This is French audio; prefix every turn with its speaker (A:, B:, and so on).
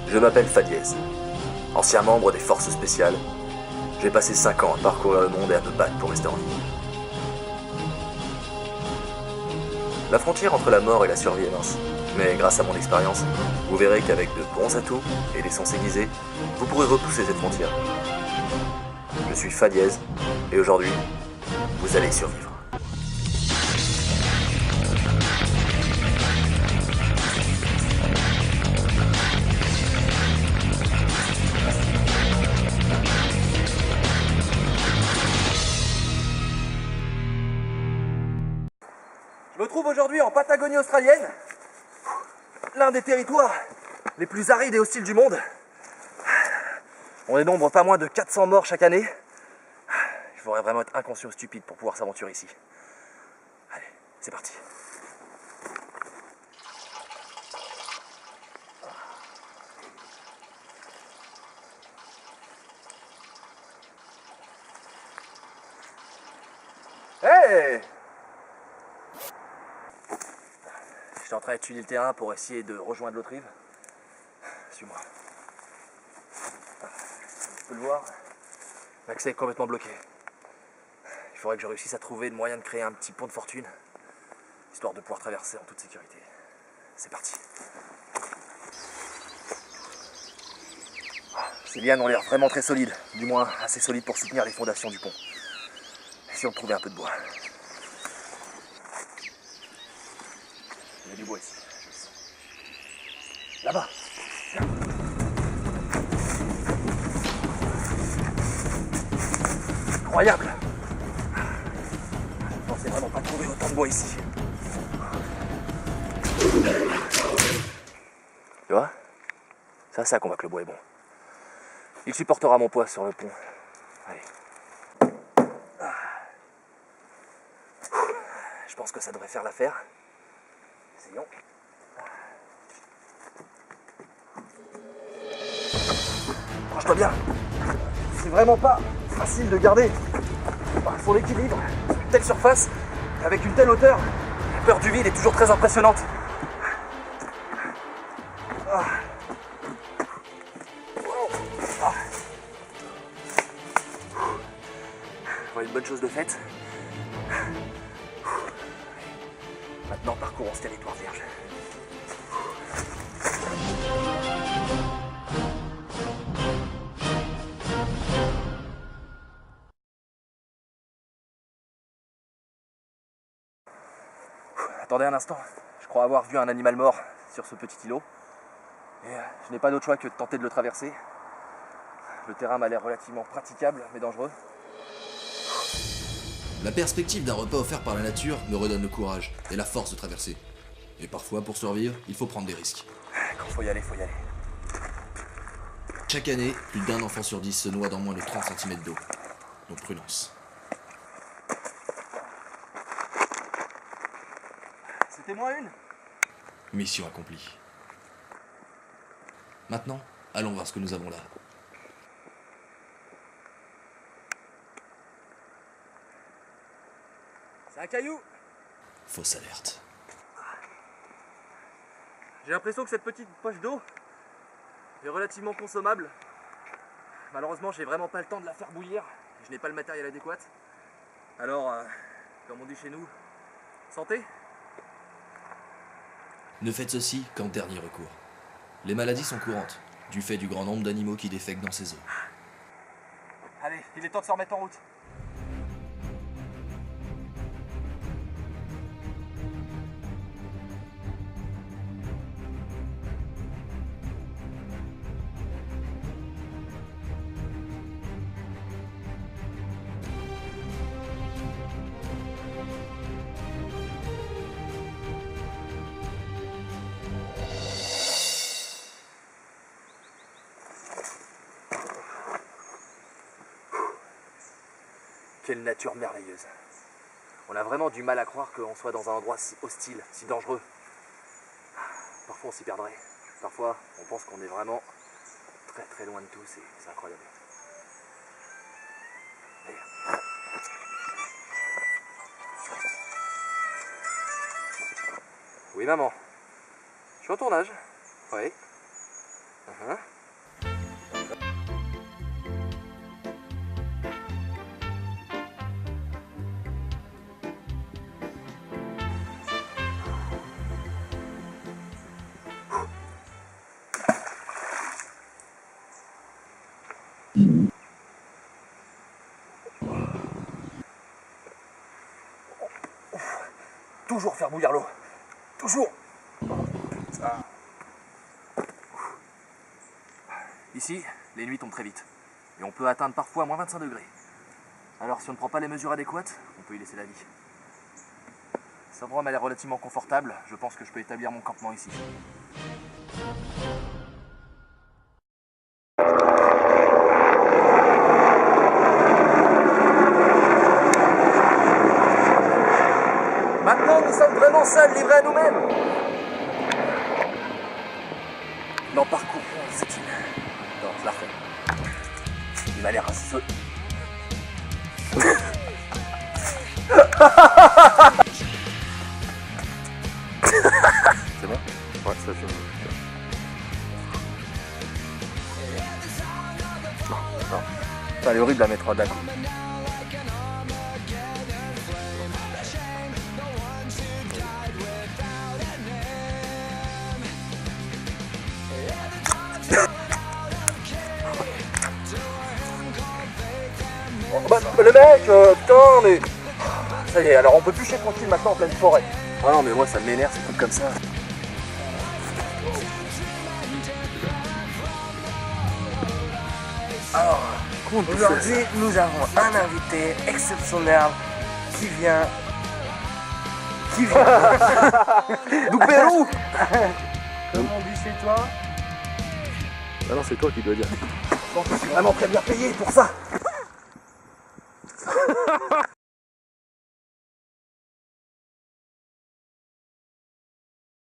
A: Je m'appelle Fadiez, ancien membre des forces spéciales. J'ai passé 5 ans à parcourir le monde et à me battre pour rester en vie. La frontière entre la mort et la survie est mince. Mais grâce à mon expérience, vous verrez qu'avec de bons atouts et des sens aiguisés, vous pourrez repousser cette frontière. Je suis Fadiez, et aujourd'hui, vous allez y survivre. Je me trouve aujourd'hui en Patagonie australienne, l'un des territoires les plus arides et hostiles du monde. On dénombre pas moins de 400 morts chaque année. Il faudrait vraiment être inconscient ou stupide pour pouvoir s'aventurer ici. Allez, c'est parti. Hey! J'étais en train d'étudier le terrain pour essayer de rejoindre l'autre rive. Suis-moi. Tu peux le voir, l'accès est complètement bloqué. Il faudrait que je réussisse à trouver le moyen de créer un petit pont de fortune, histoire de pouvoir traverser en toute sécurité. C'est parti. Ces lianes ont l'air vraiment très solides, du moins assez solides pour soutenir les fondations du pont. Essayons de trouver un peu de bois. Il y a du bois ici, je le sens. Là-bas. Incroyable. Je pensais vraiment pas trouver autant de bois ici. Tu vois? C'est à ça qu'on voit que le bois est bon. Il supportera mon poids sur le pont. Allez. Je pense que ça devrait faire l'affaire. Essayons. Branche-toi bien. C'est vraiment pas facile de garder son équilibre sur une telle surface, avec une telle hauteur. La peur du vide est toujours très impressionnante. Voilà une bonne chose de faite. Maintenant, parcourons ce territoire vierge. Attendez un instant, je crois avoir vu un animal mort sur ce petit îlot. Et je n'ai pas d'autre choix que de tenter de le traverser. Le terrain m'a l'air relativement praticable, mais dangereux.
B: La perspective d'un repas offert par la nature me redonne le courage et la force de traverser. Et parfois, pour survivre, il faut prendre des risques.
A: Quand faut y aller, faut y aller.
B: Chaque année, plus d'1 enfant sur 10 se noie dans moins de 30 cm d'eau. Donc prudence.
A: C'était moins une.
B: Mission accomplie. Maintenant, allons voir ce que nous avons là.
A: C'est un caillou.
B: Fausse alerte.
A: J'ai l'impression que cette petite poche d'eau est relativement consommable. Malheureusement, j'ai vraiment pas le temps de la faire bouillir. Je n'ai pas le matériel adéquat. Alors, comme on dit chez nous, santé.
B: Ne faites ceci qu'en dernier recours. Les maladies sont courantes, du fait du grand nombre d'animaux qui défèquent dans ces eaux.
A: Allez, il est temps de se remettre en route. Quelle nature merveilleuse. On a vraiment du mal à croire qu'on soit dans un endroit si hostile, si dangereux. Parfois on s'y perdrait. Parfois on pense qu'on est vraiment très très loin de tout, c'est incroyable. D'ailleurs. Oui maman. Je suis en tournage. Oui. Hein? Toujours faire bouillir l'eau. Toujours. Ça. Ici, les nuits tombent très vite. Et on peut atteindre parfois moins 25 degrés. Alors si on ne prend pas les mesures adéquates, on peut y laisser la vie. Cet endroit m'a l'air relativement confortable. Je pense que je peux établir mon campement ici. Maintenant, nous sommes vraiment seuls, livrés à nous-mêmes. Non, parcours cette île. Non, je la refais. Il m'a l'air assez... C'est bon? Ouais, ça fait. Non, non. Ça, elle est horrible à mettre d'un coup. Bah, le mec, putain, mais... Ça y est, alors on peut plus chier tranquille maintenant en pleine forêt. Ah non, mais moi ça m'énerve ces trucs comme ça.
C: Alors, aujourd'hui, nous avons un invité exceptionnel qui vient...
A: Du Pérou.
C: Comme on dit chez toi?
A: Ah non, c'est toi qui dois dire. Je suis vraiment très bien payé pour ça.